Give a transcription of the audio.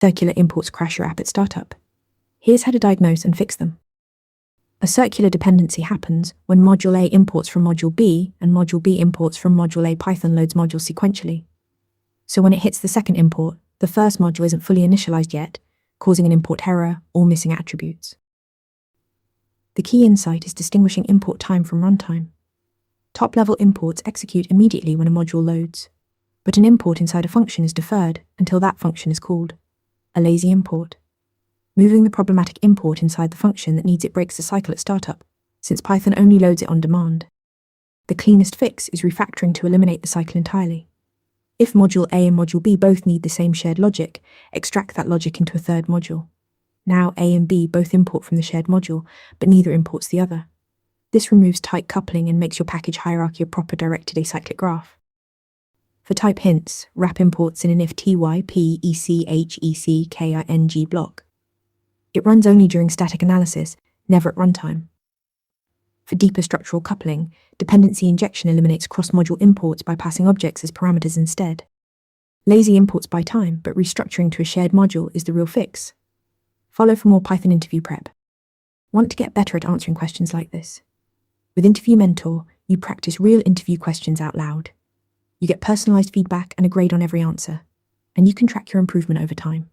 Circular imports crash your app at startup. Here's how to diagnose and fix them. A circular dependency happens when Module A imports from Module B and Module B imports from Module A. Python loads modules sequentially. So when it hits the second import, the first module isn't fully initialized yet, causing an import error or missing attributes. The key insight is distinguishing import time from runtime. Top-level imports execute immediately when a module loads, but an import inside a function is deferred until that function is called. A lazy import. Moving the problematic import inside the function that needs it breaks the cycle at startup, since Python only loads it on demand. The cleanest fix is refactoring to eliminate the cycle entirely. If Module A and Module B both need the same shared logic, extract that logic into a third module. Now A and B both import from the shared module, but neither imports the other. This removes tight coupling and makes your package hierarchy a proper directed acyclic graph. For type hints, wrap imports in an if typecechecking block. It runs only during static analysis, never at runtime. For deeper structural coupling, dependency injection eliminates cross-module imports by passing objects as parameters instead. Lazy imports buy time, but restructuring to a shared module is the real fix. Follow for more Python interview prep. Want to get better at answering questions like this? With Interview Mentor, you practice real interview questions out loud. You get personalized feedback and a grade on every answer, and you can track your improvement over time.